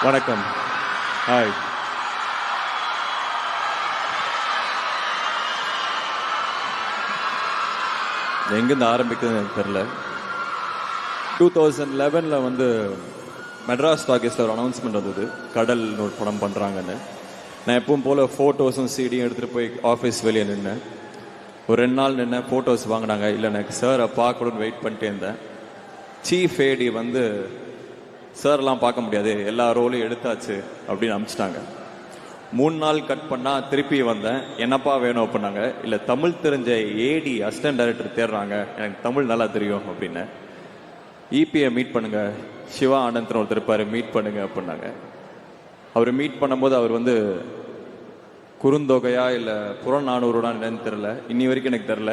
வணக்கம். ஹாய். எங்கேருந்து ஆரம்பிக்குதுன்னு எனக்கு தெரில. 2011 வந்து மெட்ராஸ் டாக்கீஸில் ஒரு அனௌன்ஸ்மெண்ட் வந்தது, கடல்னு ஒரு படம் பண்ணுறாங்கன்னு. நான் எப்பவும் போல் ஃபோட்டோஸும் சிடியும் எடுத்துகிட்டு போய் ஆஃபீஸ் வெளியே நின்னேன். ஒரு 2 நாள் நின்னேன். ஃபோட்டோஸ் வாங்கினாங்க. இல்லை, எனக்கு சாரை பார்க்கணுன்னு வெயிட் பண்ணிட்டே இருந்தேன். சீஃப் ஏடி வந்து சார்லாம் பார்க்க முடியாது, எல்லா ரோலையும் எடுத்தாச்சு அப்படின்னு அனுப்பிச்சிட்டாங்க. 3 நாள் கட் பண்ணால் திருப்பி வந்தேன். என்னப்பா வேணும் அப்படின்னாங்க. இல்லை, தமிழ் தெரிஞ்ச ஏடி அசிஸ்டன்ட் டைரக்டர் தேடுறாங்க, எனக்கு தமிழ் நல்லா தெரியும் அப்படின்னு. இபியை மீட் பண்ணுங்க, சிவா ஆனந்த்னு ஒருத்தர் இருப்பார், மீட் பண்ணுங்க அப்படின்னாங்க. அவர் மீட் பண்ணும்போது அவர் வந்து குறுந்தொகையா இல்லை புறநானூறுடான்னு என்னன்னு தெரில, இன்னி வரைக்கும் எனக்கு தெரில.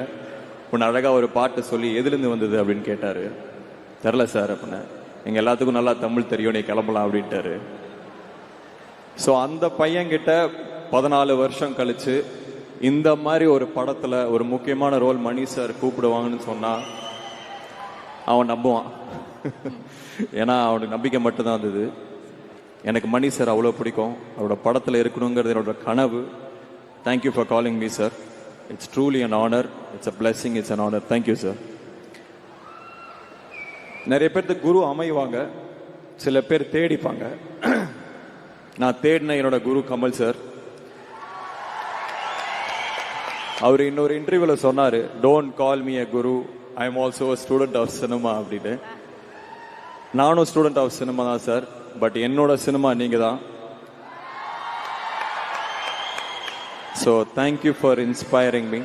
ஒன்று அழகாக ஒரு பாட்டு சொல்லி எதுலேருந்து வந்தது அப்படின்னு கேட்டார். தெரில சார் அப்படின்னா. எங்கள் எல்லாத்துக்கும் நல்லா தமிழ் தெரியும், நீ கிளம்பலாம் அப்படின்ட்டாரு. ஸோ அந்த பையன்கிட்ட 14 வருஷம் கழிச்சு இந்த மாதிரி ஒரு படத்தில் ஒரு முக்கியமான ரோல் மணி சார் கூப்பிடுவாங்கன்னு சொன்னால் அவன் நம்புவான். ஏன்னா அவனுக்கு நம்பிக்கை மட்டும்தான் இருந்தது. எனக்கு மணி சார் அவ்வளோ பிடிக்கும், அவரோட படத்தில் இருக்கணுங்கிறது என்னோட கனவு. Thank you for calling me sir. It's truly an honour, it's a blessing, it's an honour. Thank you sir. நிறைய பேர்த்துக்கு குரு அமைவாங்க, சில பேர் தேடிப்பாங்க. நான் தேடின என்னோட குரு கமல் சார். அவர் இன்னொரு இன்டர்வியூல சொன்னாரு, don't call me a guru, I am also student of cinema அப்படின்னு. நானும் ஸ்டூடெண்ட் ஆஃப் சினிமா தான் சார், பட் என்னோட சினிமா நீங்க தான். So thank you for inspiring me.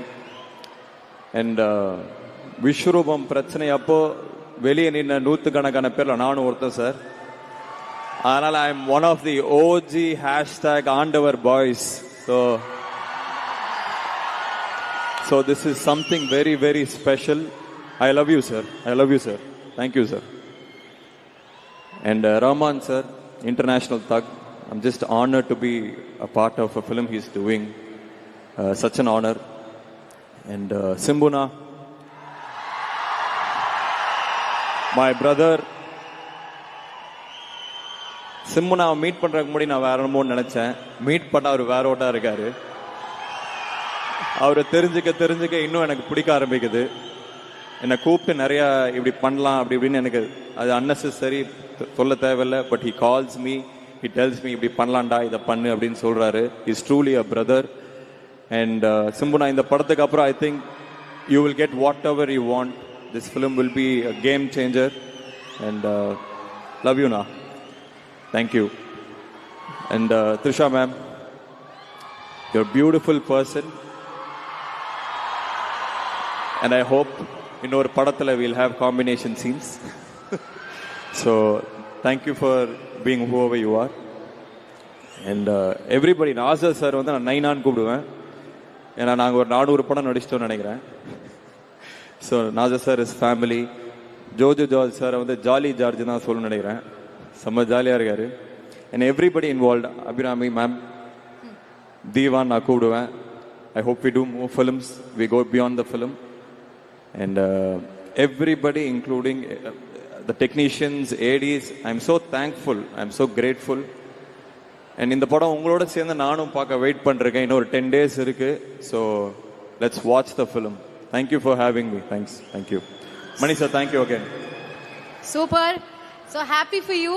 And Vishwaroopam பிரச்சனை அப்போ வெளியே நின்ன 100கணக்கான பேர்ல நானும் ஒருத்தன் சார். அதனால I am one of the OG hashtag Aandavar boys. So this is something very very special. I love you sir, I love you sir. Thank you sir. And Rahman sir, international thug. I'm just honored to be a part of a film he's doing. Such an honor. And Simbuna, my brother. சிம்புனா meet பண்றதுக்கு முன்னாடி நான் வேற என்னமோ நினைச்சேன். Meet பண்ண அவர் வேற ஓட்டா இருக்காரு. அவரை தெரிஞ்சுக்க இன்னும் எனக்கு பிடிக்க ஆரம்பிக்குது. என்னை கூப்பிட்டு நிறைய இப்படி பண்ணலாம் அப்படி இப்படின்னு, எனக்கு அது அன்னெசரி சொல்ல தேவையில்லை. But he calls me, he tells me இப்படி பண்ணலாம்டா, இதை பண்ணு அப்படின்னு சொல்றாரு. Is truly a brother. And சிம்புனா, இந்த படத்துக்கு அப்புறம் I think you will get whatever you want. This film will be a game changer. And love you நா. Thank you. And Trisha ma'am, you're beautiful person. And I hope இன்னொரு படத்தில் we'll have combination scenes. So thank you for being whoever you are. And everybody, Nassar sir வந்து நான் நைனான்னு கூப்பிடுவேன், ஏன்னா நாங்கள் ஒரு 400 படம் நடிச்சிட்டோம்னு நினைக்கிறேன். So Nasser sir is family. Joju George sir வந்து ஜாலி ஜார்ஜ் தான் சொல்லணும்னு நினைக்கிறேன். செம்ம ஜாலியாக இருக்காரு. And everybody involved. Abhirami ma'am, தீவான் நான் கூப்பிடுவேன். I hope we do more films, we go beyond the film. And everybody, including the technicians, ADs, I'm so thankful, I'm so grateful. And இந்த படம் உங்களோட சேர்ந்து நானும் பார்க்க வெயிட் பண்ணிருக்கேன். இன்னொரு 10 days இருக்கு. So let's watch the film. Thank you for having me. Thanks. Thank you. Mani sir, thank you again. Super. So happy for you.